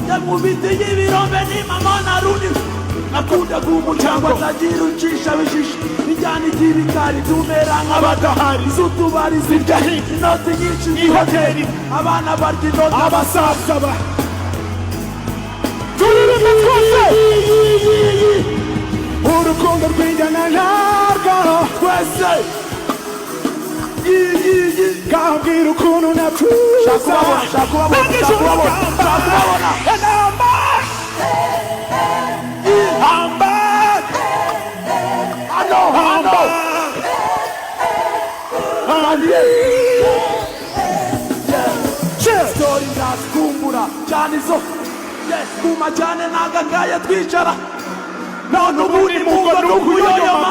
Yakubiti y'ibirombe ni mama naruni Nakunda k'umuryango atagira ucisha bishishi Ijyana iby'ibikari tumera nk'abadahari Z'utubari zirya inoti nyinshi z'ihoteli Abana barya inoti abasaza turirimbe twese urukundo rw'injyana narwo twese Kambwira ukuntu natuza Shakubabona Story ndazikumbura cyane izo kuma cyane nagagaye twicara none ubundi mugo nukuyoyoma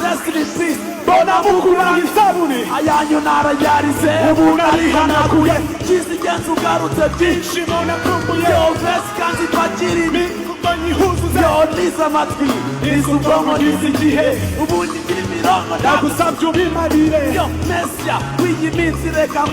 Rest in peace bona mukura isabune ayanyu narayarize ubu narihanaguye kizigenza ugarutse byinshi mona kumbuye yo vesi kandi twakirimi yo niza amatwi niza ubwonko niza igihe ubundi ngira imirongo ndagusabye ubimarire yo mesya w'iyi minsi reka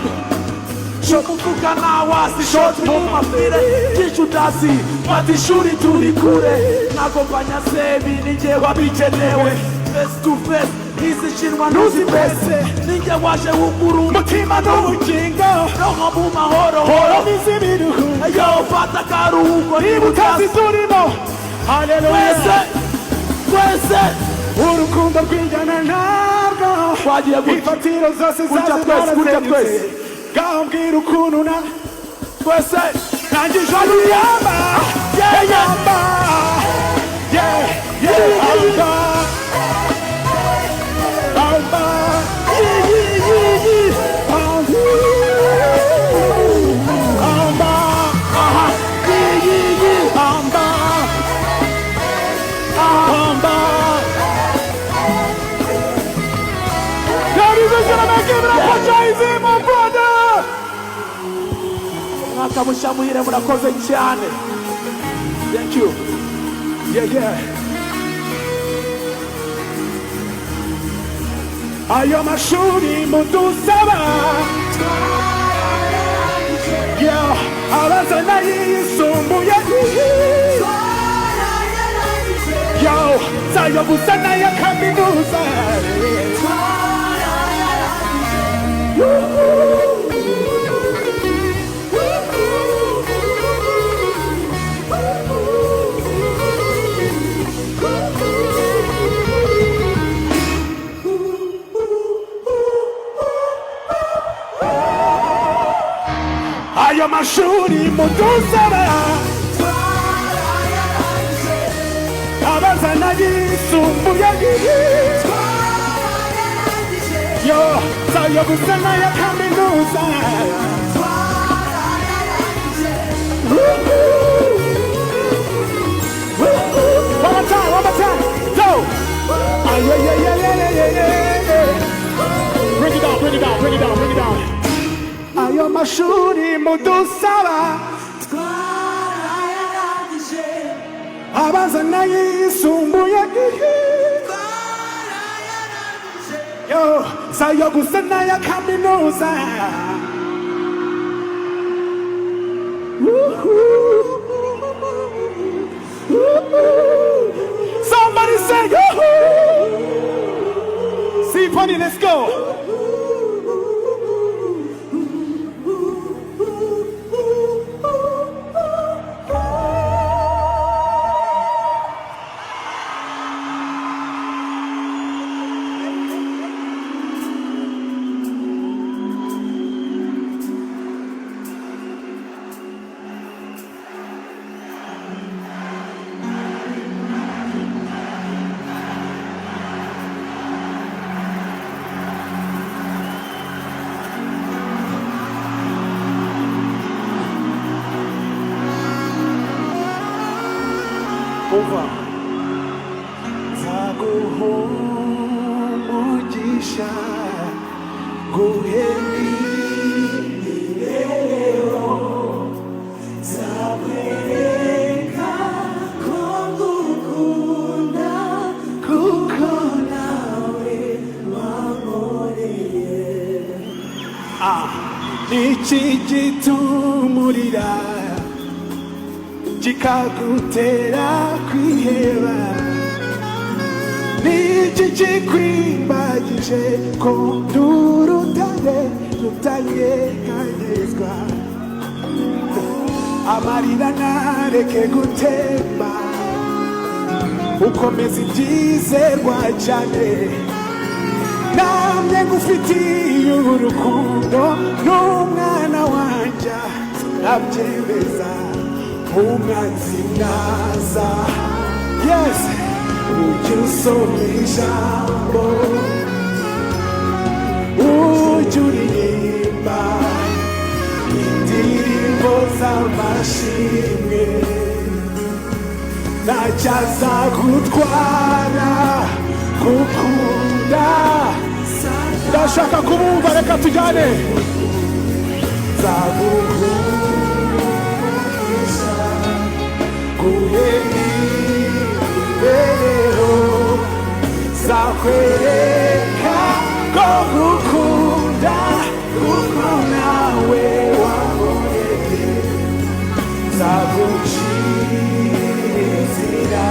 Shokukuka na wasi shoti mumafire Kishu dasi Mati shuri turi kure Nagopanya sebi nije wabikenewe Face to face Nisi shinwa nuzi pese Ninja washe ukuru mutima n'ubugingo Roho buma horo horo n'izibiruhu Yo fata karuhuko ibutazi turimo haleluya Twese urukundo rw'injyana narwo ifatiro zose zazibarazengutse Kambwira ukuntu twese nangije uruyamba yamba amba Kamushamuhire murakoze cyane. Thank you. Ayo mashuri mudusaba abazana yisumbuye zayo gusa n'aya kaminuza Ayo mashuri mudusaba abazana yisumbuye zayo gusa n'aya kaminuza One more time, go! Bring it down. Ayo mashuri mudusaba abazana yisumbuye zayo gusa n'aya kaminuza Somebody say See funny, let's go. Over. Zaguhumugisha guheri leo zabwereka kongukunda kuko nawe wamoreye Niki gituma kikuburira kikagutera kwiheba niki kikwimbagije ko ndurutare rutanyeganyezwa amarira ntareke gutemba ukomeza ibyizerwa cyane namye ngufitiye urukundo n'umwana wanjye abyemeza umwanzi naza yes ujye usoma ijambo ujye uririmba indirimbo z'amashimwe ntacyaza gutwara gukunda ndashaka kumumva reka tujyane nzaguhumuriza guhera imbere nzakwereka ko gukunda kuko nawe waboneye nzagucira inzira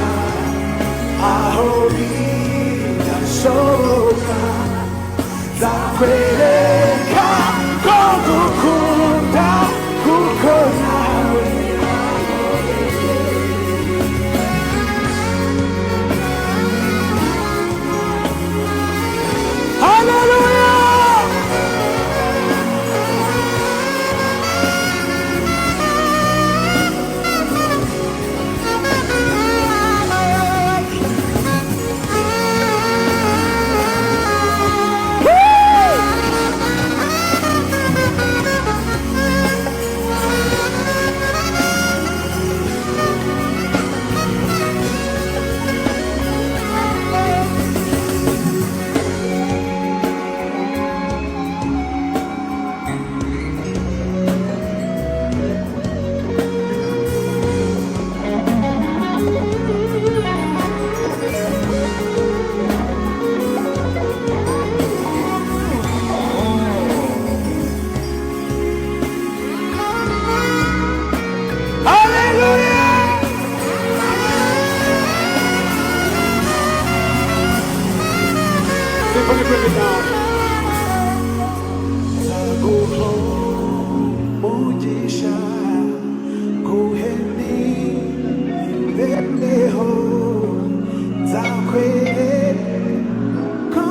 aho bidashoboka nzakwereka ko gukunda kuko nawe Mugisha guheni beho nzakwereka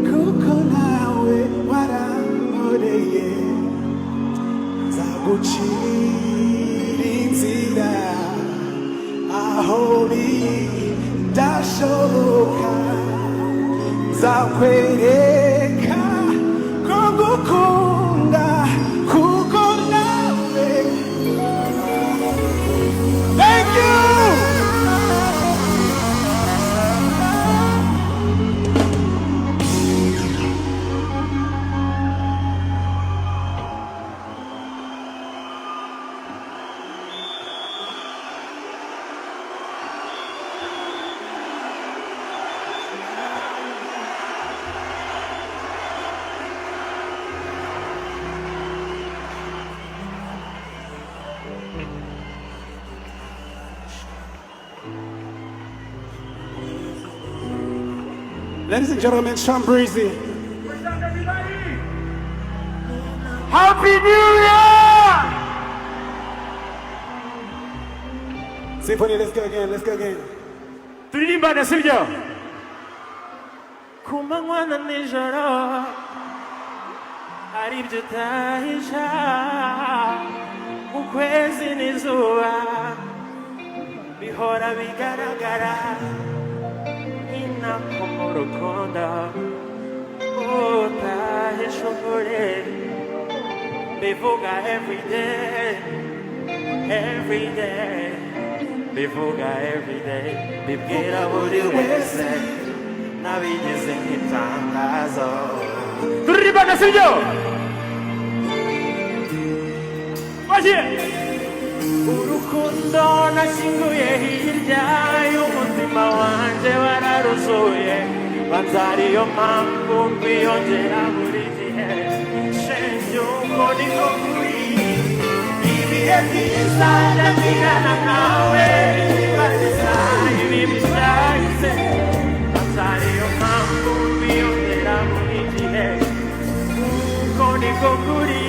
kuko nawe warankoreye nzagucira inzira aho bidashoboka nzakwereka ko gukunda kuko nawe thank you Ladies and gentlemen, Sean Breezy. Happy New Year! Symphony, let's go again, let's go again. turirimba na sibyo kumanywa na nijoro ari ibyo utahisha ukwezi n'izuba bihora bigaragara inako mu rukundo utahisha ukuri bivuga everyday bivuga everyday bibwira buri wese nabigize nk'itangazo turirimba na sibyo baje urukundo nashyinguye hirya y'umutima wanjye wararuzuye banza ariyo mpamvu mbiyongera buri gihe yuko niko kuri ibihe byiza ndagirana nawe byiza ibibi byahise atariyo mpamvu biyongera buri gihe yuko niko kuri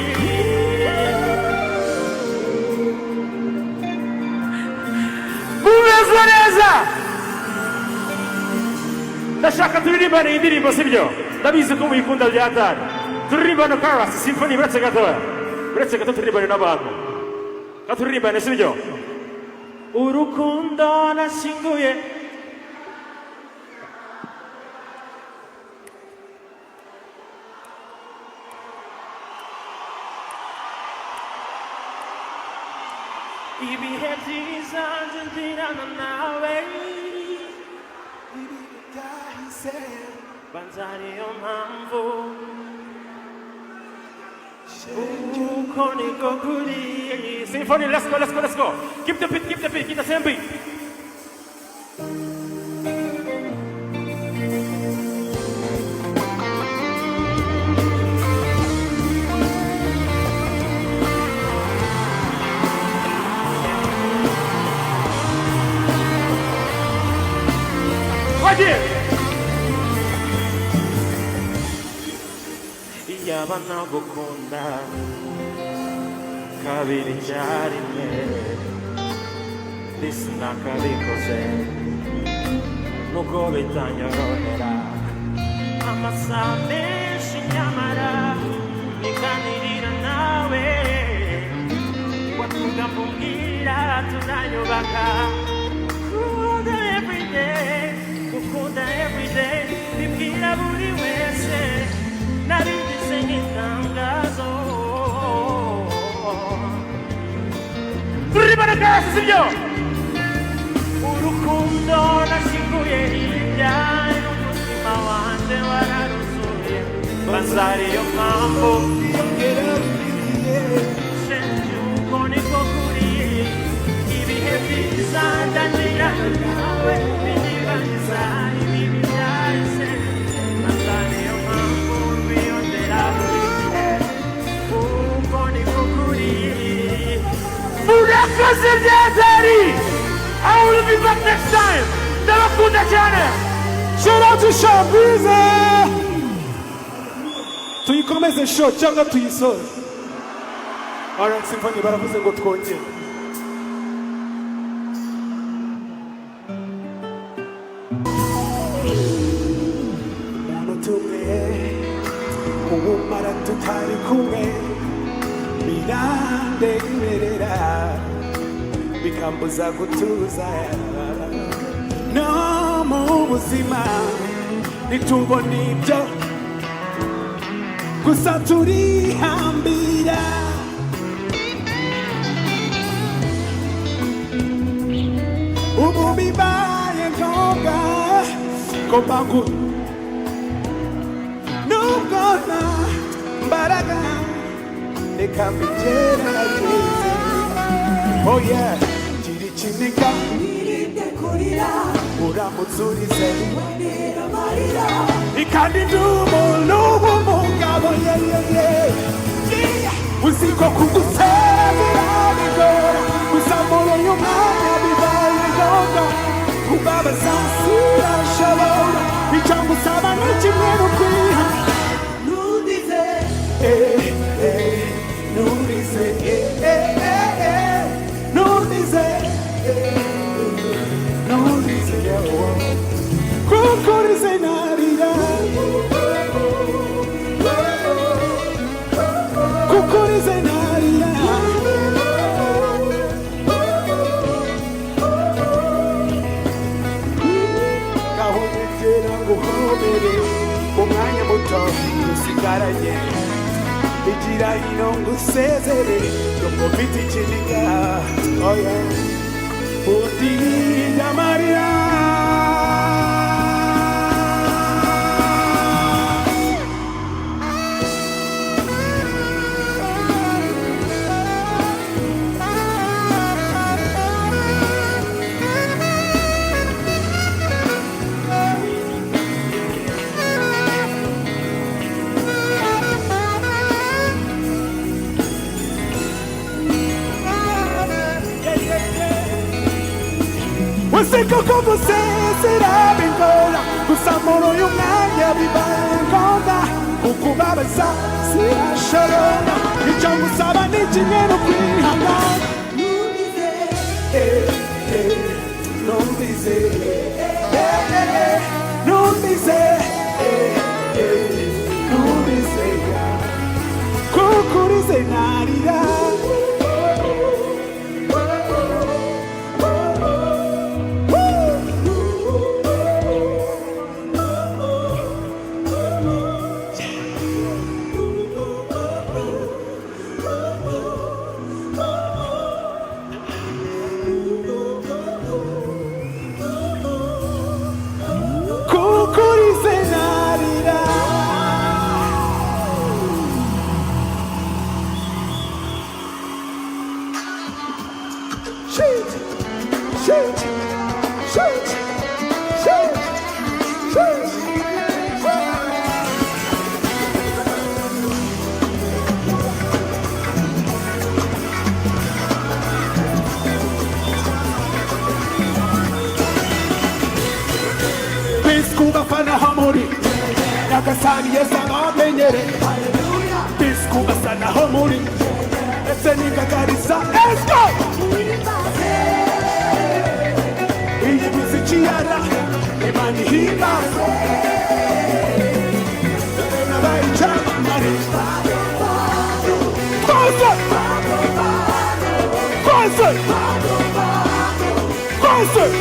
mumeze neza ndashaka turirimbane iyi ndirimbo sibyo ndabizi ko muyikunda bya dani turirimbane chorus symphony uretse gato turirimbane n'abantu turirimbane sibyo urukundo nashyinguye ibihe byiza nzirana nawe banza ariyo mpamvu uko niko kuri symphony let's go keep the beat keep the same beat yaba nagukunda kabiri icyarimwe sinakabikoze nuko bitanyorohera amasaha menshi nyamara niganirira nawe wavuga mbubwira tunanyubaka gukunda everyday bibwira buri wese nabigize nk'itangazo turibana kasi sibyo urukundo nashyinguye hirya y'umutima wanjye wararuzuye banza ariyo mpamvu yuko niko kuri ibihe byiza ndagira nawe binibagiza ibibi byahise banza ariyo mpamvu biyongera buri gihe kuko niko kuri murakoze byatari I will be back next time ndabakunda cyane shout out to Shabize tuyikomeze show cyangwa tuyisoze alright symphony baravuze ngo twongere umumara tutari kumwe birandemerera bikambuza gutuza no mu buzima nitubona ibyo gusa turihambira ubu bibaye ngombwa ko mbangu nubwo nta mbaraga reka mbigerageze oh yeah gira ikiniga uramutse urize ikandi ndi umuntu w'umugabo uzi ko kugusezera bigora gusa muri uyu mwanya bibaye ngombwa kubabaza sirashobora icyo ngusaba ni kimwe no kwiha ntudize ntudize ntudize ntudize kuko urize narira kuko urize narira gahunda nguhobere umwanya muto usigaranye igira hino ngusezere nubwo mfite ikiniga oya undi yamarira Usiko ko gusezera bingora gusamura uyu mwanya bibaye ngombwa ukubabaza sirashobora icyo ngusaba ni kimwe no kwihangana numvise kukurize narira Nakasani yesanga menyere Biskuba sana homuri Ese nikakarisa Let's go! Iyi bizichiara Imani hima Nabai chama mari Concert! Concert! Concert!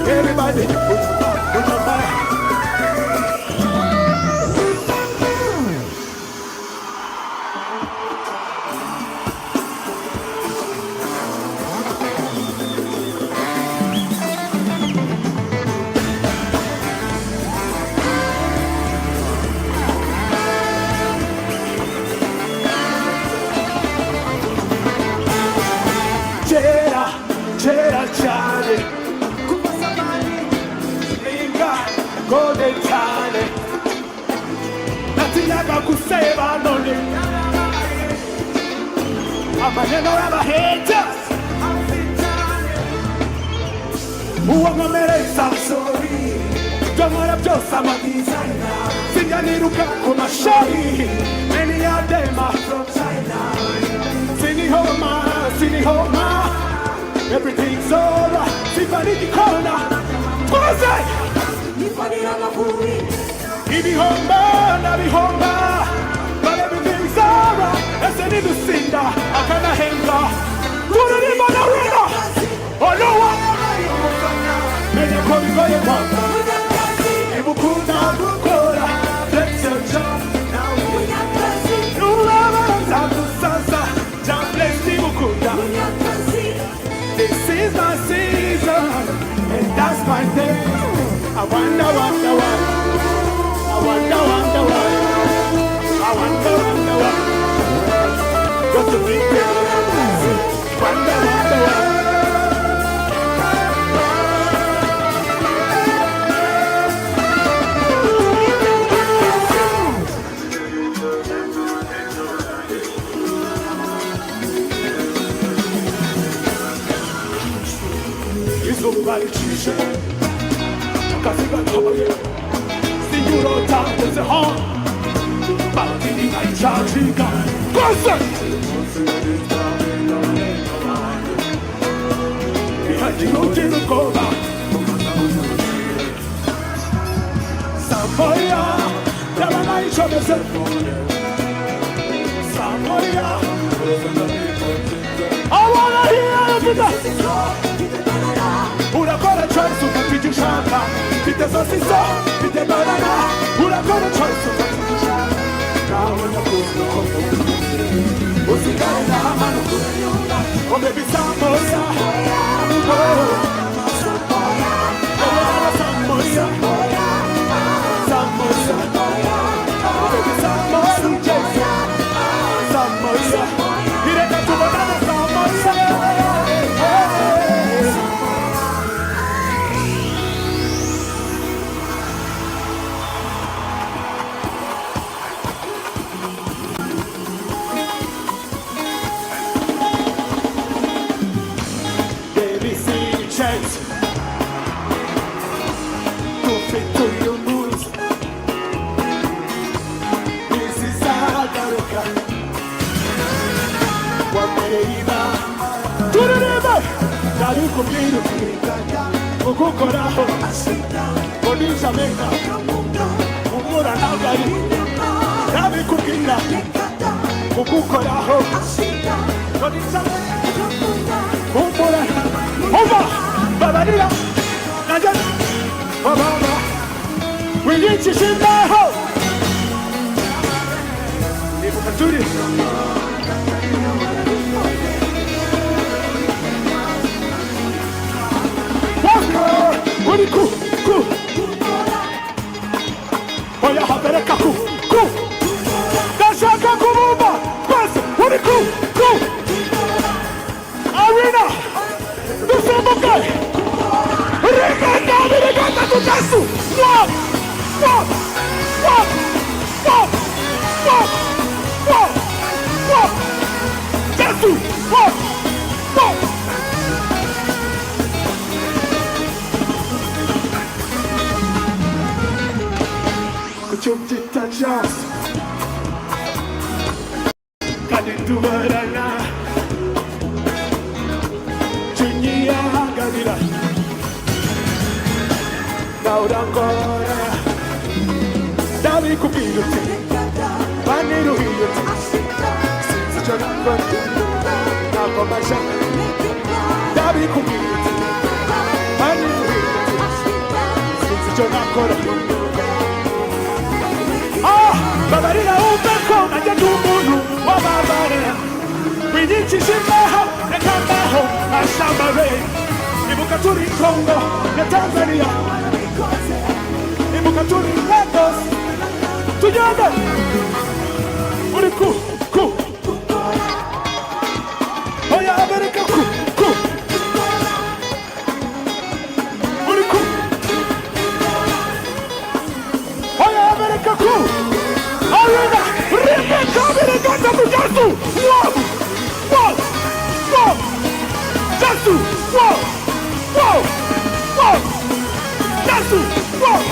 Everybody, Chera chale Golden Chale Natinyaga kuseva none Amaneno y'abahaters Uwamereza sorry Jamara byose amadesigner Singaniruka ku mashari Many of them are from China Sinihoma Everything's alright Sifani di corner Twase Ibihomba But everything's alright Ese ni dusinda Akana henga Tururima na wina Olowa Menya ko bigoye mwaka Ibukunda gukora Let's your job Nuraba Zandu sasa Jam bless Ibukunda This is my season And that's my day I wonder why What's the big deal? Wonder why Somebody choose you. Kafika toye. See you don't talk to the home. But in my charge, you got concert. Behind you, no dinner go back. Samoya, never mind, show me some. Samoya, I wanna hear everything. Unakora choice ukapijishaka Pite sosiso, pite banana Unakora choice ukapijishaka Kawana kuzi Usikare na hamano Oh baby Samoya Oh Samoya Samoya Samoya Oh baby Samoya Samoya Ireka tu banana Samoya nabikubwira kugukoraho bonisha meka umura nagari nabikubwira kugukoraho bonisha umura umva babarira najya bababa wiyicishindaho nibuka turi Ku oya habereka ku ndashaka kubumba twese uri ku arina dusimbuke riganda tukasu Jesu Chumchita chance Kaditu barana Chunya gadira Naurangora Davi kupiruti Baniru hiruti Sichonamba Nako masha Davi kupiruti Baniru hiruti Sichonakora babarira ubeko najya n'umuntu wababarira wiyicishimaho rekambaho ashambare ibuka turi Kongo na Tanzania ibuka turi Lagos tujyane uri ku oya Amerika ku uri ku oya Amerika ku Arena, Rebecca, Rebecca, Jasu, wow, Jasu, wow, Jasu, wow.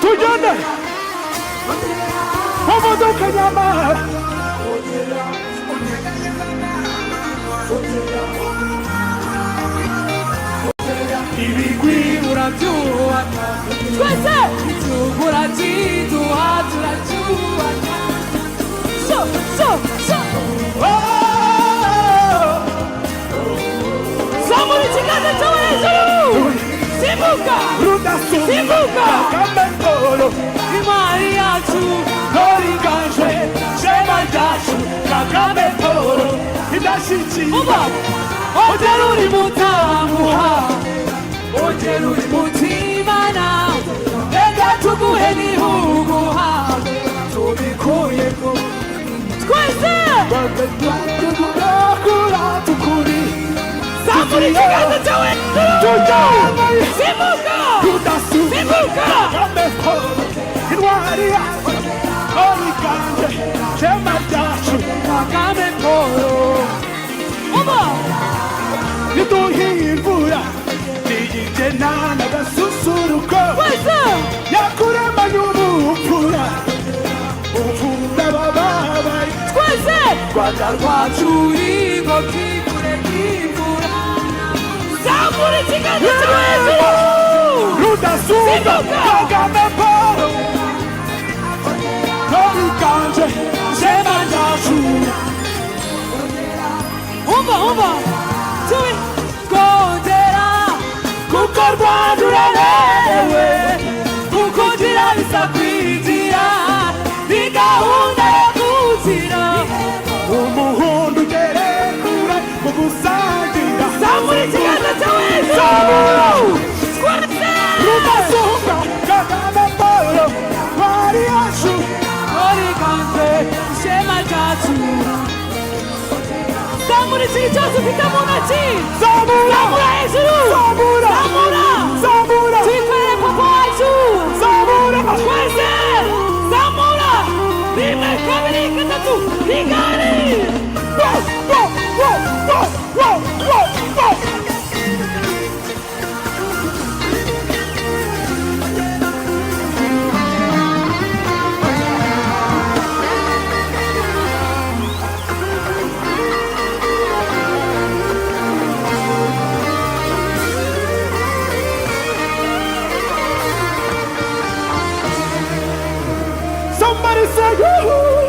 Tujane, Homodo Kanyama. Ibigwi urabyubaka twese tuguragiduha turacyubaka so zamura ikiganza cyawe hejuru simbuka imari yacu Noriganje Shema Jashu Kagame Toro Hidashichi ongera uri mutamuha ongera uri mutimana reka tuguhe n'ihuguha tubikuyeko twese Bakura tukuri zamura ikiganza cyawe simbuka Kagame Toro Intwari yacu Noriganje Shema Jashu Kagame Toro Niduhimvura Niyijena gasusuruko Yakurema y'ubupfura Upfura bababaye twese Rwanda rwacu urigo kigure kivura zamura ikiganza cyawe hejuru Rudasuka Kagame Paul Noriganje Shema Jashu umva tui kongera kuko Rwanda uraberewe kukugira bisa kwigira ni gahunda yo gukira umuhondo ugerekura mu gusangira wacu zamura ikintu cyose ufite mu ntoki Zamura! zamura hejuru Zamura! zamura Zamura! twikorere papa wacu Zamura! twese zamura rimwe kabiri gatatu rigari Somebody say yoo!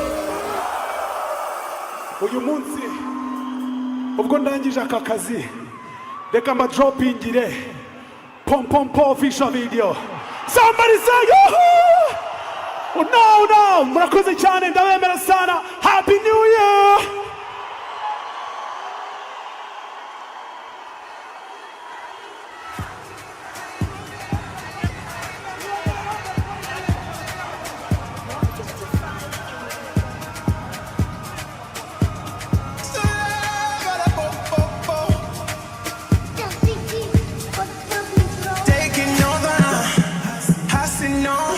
Uyu munsi ubwo ndangije aka kazi reka mba droppingire pom pom pom official video. Somebody say yoo! No, murakoze cyane ndabemera sana. Happy New Year! Taking over, hustling on.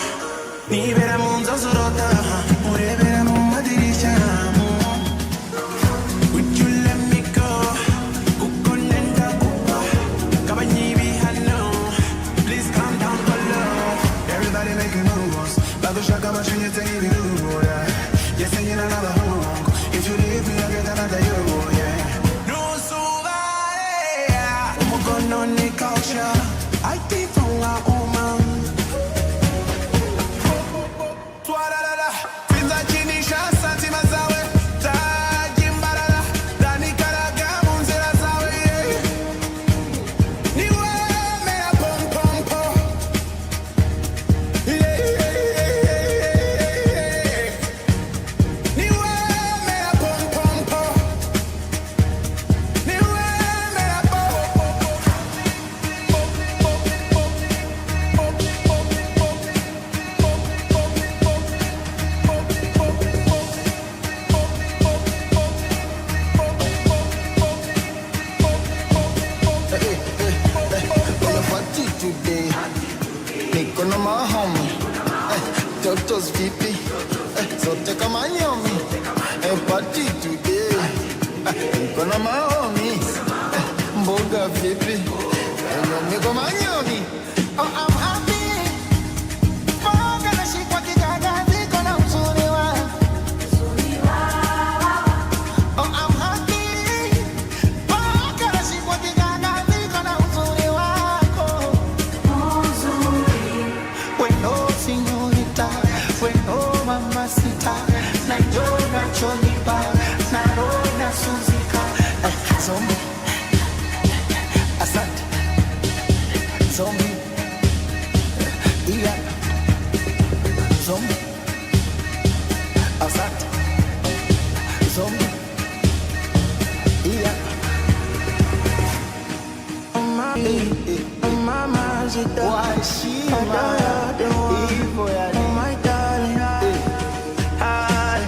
Nibera munzo zurota, urebera mu madirisha. Would you let me go? Kuko nenda kupa, kabanyi bihano. Please calm down for love. Everybody making moves, bado shaka machinye tengi bilubo, yeah. Yes, and you're another home. If you leave me, I'll get another you, yeah. No survive, yeah. Umukono ni culture. I think from our own man. Twarara, pinza chini shasa timazawe. Tajimbarara, dani karaga munzera zawe. Niwe mea pom pom pom. Niwe mea pom pom pom. Niwe mea pom pom pom. Today, niko na mahomie totos vipi zote kama nyomi party today, niko na mahomie mboga vipi nyomi kama nyomi. Oh, I'm happy mboga nashikwa kigaga ziko na uzuri wako. Oh, I'm happy mboga nashikwa kigaga ziko na uzuri wako. Bueno, señorita, bueno, mamacita, na yo na cholipa, na rona suzika. Zombie, asante, zombie, yeah, zombie, asante, zombie, yeah. Mama, she Why she mad? Evil, yeah. Oh my darling, hi.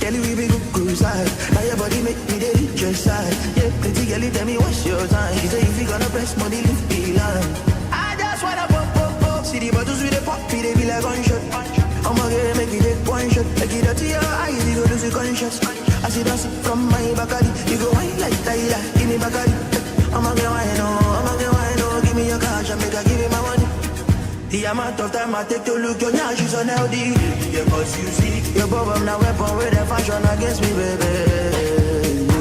Kelly, we be good cruise side. Now your body make me the interest side. Yeah, pretty girl, tell me what's your time. She say if you gonna press money, leave me line. I just wanna pop, pop, pop. See the bottles with the pop, they be like gunshot. I'ma get make it take one shot. Take it out to your eyes, you go lose your conscious. I see that from my back, you go wine like Tyler, give me back. I'ma get wine, oh, give me your cash, I make her give me my money. The amount of time I take to look your nyash is unhealthy. Yeah, cause you see, your problem now weapon with the fashion against me, baby.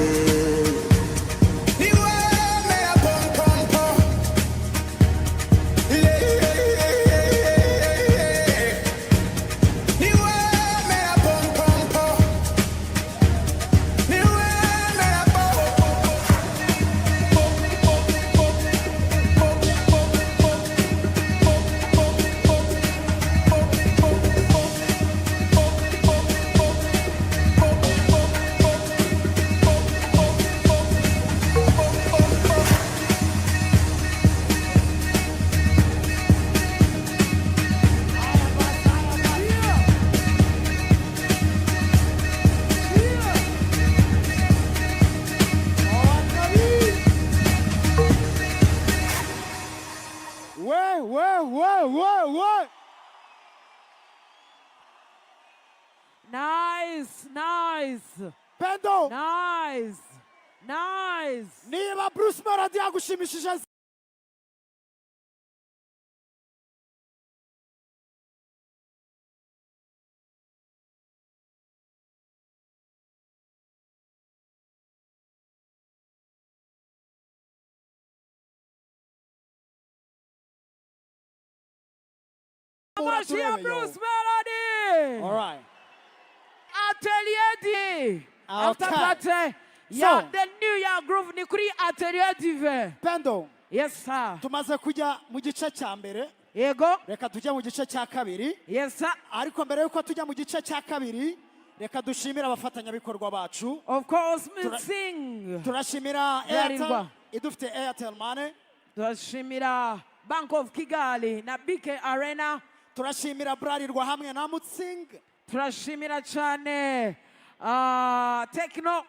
Nice, nice, Pendo, nice, nice. niba Bruce Melody yagushimishije Mashia Bruce Melody. All right. Atelier D. After Okay. party. Yeah, So- the New Year groove ni kuri Atelier Dive. Pendo, Yes, sir. tumaze kujya mu gice cya mbere, Yego. reka tujye mu gice cya kabiri. Yes, sir. Ariko mbere yuko tujya mu gice cya kabiri, reka dushimire abafatanyabikorwa bacu. Of course, me Tura- sing. Turashimira Yarindwa. Airtel, idufite Airtel Money. Turashimira Bank of Kigali na BK Arena. Turashimira Bralirwa hamwe na Mutzing. Turashimira cyane Tekno.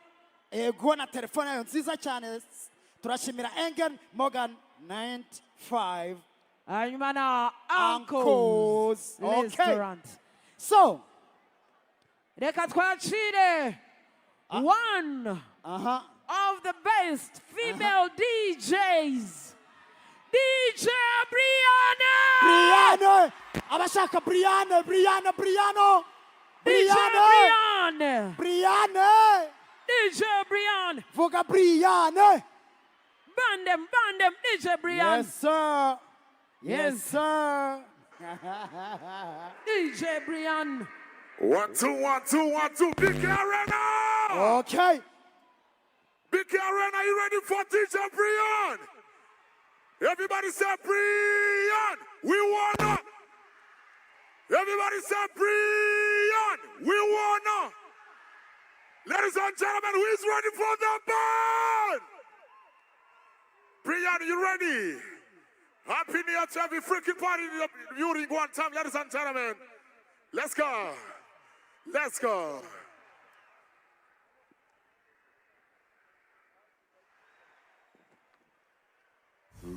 Ego na telefone yayo nziza cyane. Turashimira Engen Morgan 95 hanyuma na Uncles. Uncles Okay. Restaurant. So, Reka twakire one of the best female DJs. DJ Brianna! Brianne, abashaka Brianne, Brianne, Briano. DJ Brianne, Brianne! Brianne, DJ Brianne! vuga Brianne. Bandem, DJ Brianne! Yes, sir. Yes. Yes, sir. DJ Brianne! 1, 2, 1, 2, 1, 2. Big Arena! Okay. Big Arena, you ready for DJ Brian? Everybody say Brian! We wanna! Everybody say Brian! We wanna! Ladies and gentlemen, who is ready for the band? Brian, you ready? Happy New Year to every freaking party during one time, ladies and gentlemen. Let's go. Let's go.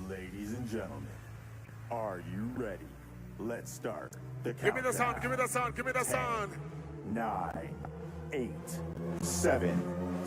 Ladies and gentlemen, are you ready? Let's start the Give me the sound, countdown. give me the sound, give me the sound. 9, 8, 7,